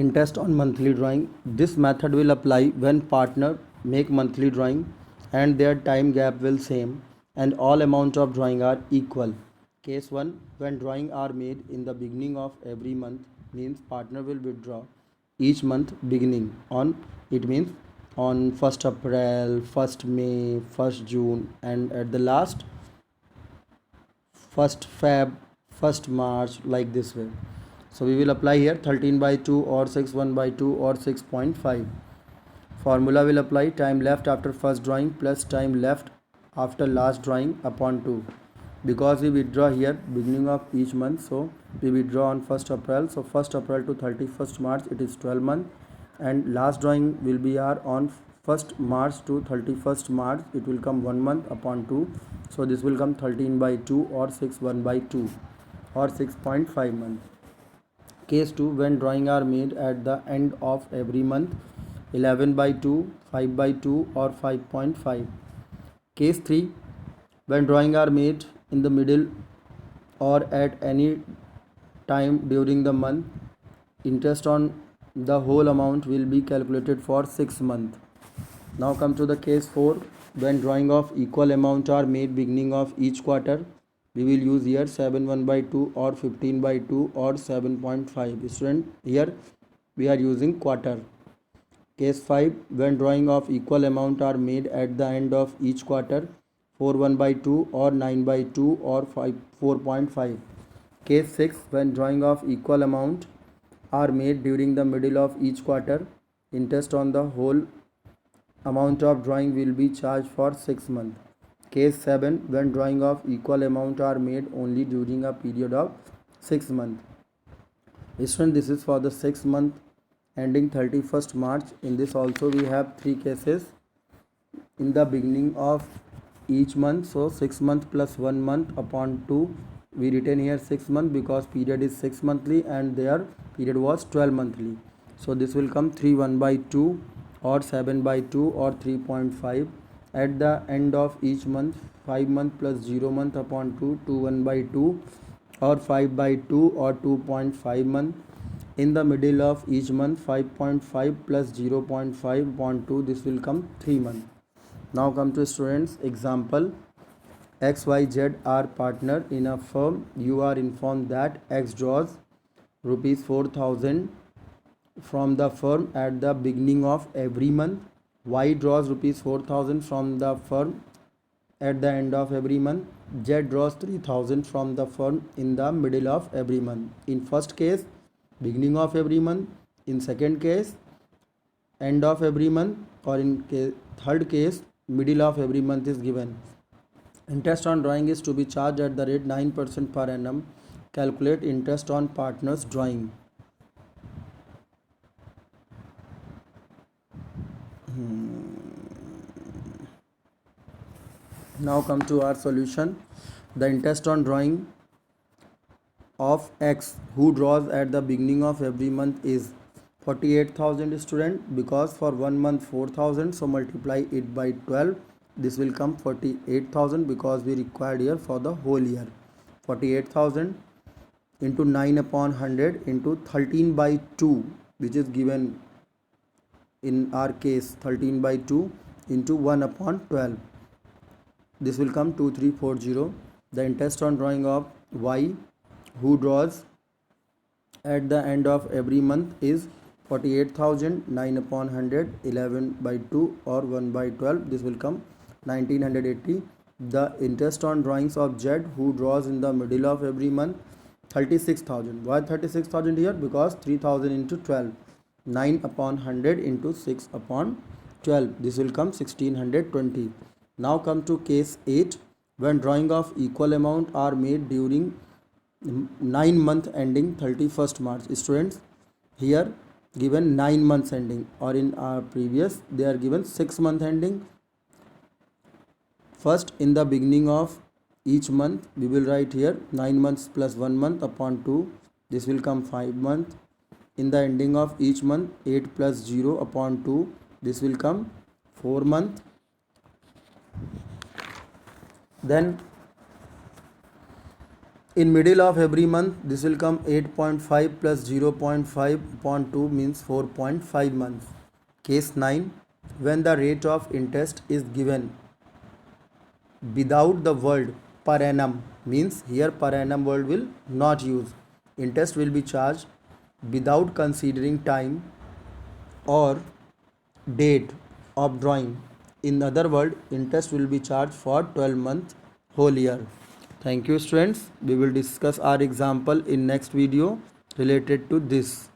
interest on monthly drawing. This method will apply when partner make monthly drawing and their time gap will same and all amount of drawing are equal. Case 1, when drawing are made in the beginning of every month means partner will withdraw each month beginning on, it means on 1st April, 1st May, 1st June, and at the last 1st Feb, 1st March, like this way. So we will apply here 13 by 2 or 6 1 by 2 or 6.5. Formula will apply time left after first drawing plus time left after last drawing upon 2. Because we withdraw here beginning of each month, so we withdraw on 1st April. So 1st April to 31st March, it is 12 month, and last drawing will be our on 1st March to 31st March, it will come 1 month upon 2. So this will come 13 by 2 or 6 1 by 2 or 6.5 month. Case 2, when drawing are made at the end of every month, 11 by 2, 5 by 2 or 5.5. Case 3, when drawing are made in the middle or at any time during the month, interest on the whole amount will be calculated for 6 months. Now come to the case 4, when drawing of equal amount are made beginning of each quarter. We will use here 7 1 by 2 or 15 by 2 or 7.5. Student, here we are using quarter. Case 5, when drawing of equal amount are made at the end of each quarter, 4 1 by 2 or 9 by 2 or 4.5. Case 6, when drawing of equal amount are made during the middle of each quarter, interest on the whole amount of drawing will be charged for 6 months. Case 7, when drawing of equal amount are made only during a period of 6 months. Student, this is for the 6 month ending 31st March. In this also we have 3 cases in the beginning of each month. So 6 month plus 1 month upon 2. We written here 6 month because period is 6 monthly and their period was 12 monthly. So this will come 3 1 by 2 or 7 by 2 or 3.5. At the end of each month, 5 month plus 0 month upon 2, 2 1 by 2 or 5 by 2 or 2.5 month. In the middle of each month, 5.5 plus 0.5 upon 2, this will come 3 months. Now come to students example. XYZ are partner in a firm. You are informed that X draws rupees 4,000 from the firm at the beginning of every month. Y draws rupees 4,000 from the firm at the end of every month. Z draws 3,000 from the firm in the middle of every month. In first case, beginning of every month. In second case, end of every month. Or in third case, middle of every month is given. Interest on drawing is to be charged at the rate 9% per annum. Calculate interest on partner's drawing. Now come to our solution. The interest on drawing of X who draws at the beginning of every month is 48,000 student, because for 1 month 4,000, so multiply it by 12. This will come 48,000 because we required here for the whole year. 48,000 into 9 upon 100 into 13 by 2, which is given in our case 13 by 2 into 1 upon 12. This will come 2340. The interest on drawing of Y who draws at the end of every month is 48,000, 9 upon 100, 11 by 2 or 1 by 12. This will come 1980. The interest on drawings of Z who draws in the middle of every month, 36,000. Why 36,000 here? Because 3,000 into 12. 9 upon 100 into 6 upon 12. This will come 1620. Now come to case 8. When drawing of equal amount are made during 9 month ending 31st March. Students, here given 9 months ending, or in our previous they are given 6 month ending. First, in the beginning of each month we will write here 9 months plus 1 month upon 2. This will come 5 months. In the ending of each month, 8 plus 0 upon 2. This will come 4 months. Then In middle of every month, this will come 8.5 plus 0.5 upon 2 means 4.5 months. Case 9. When the rate of interest is given without the word per annum, means here per annum word will not use. Interest will be charged without considering time or date of drawing. In other word, interest will be charged for 12 months whole year. Thank you students. We will discuss our example in next video related to this.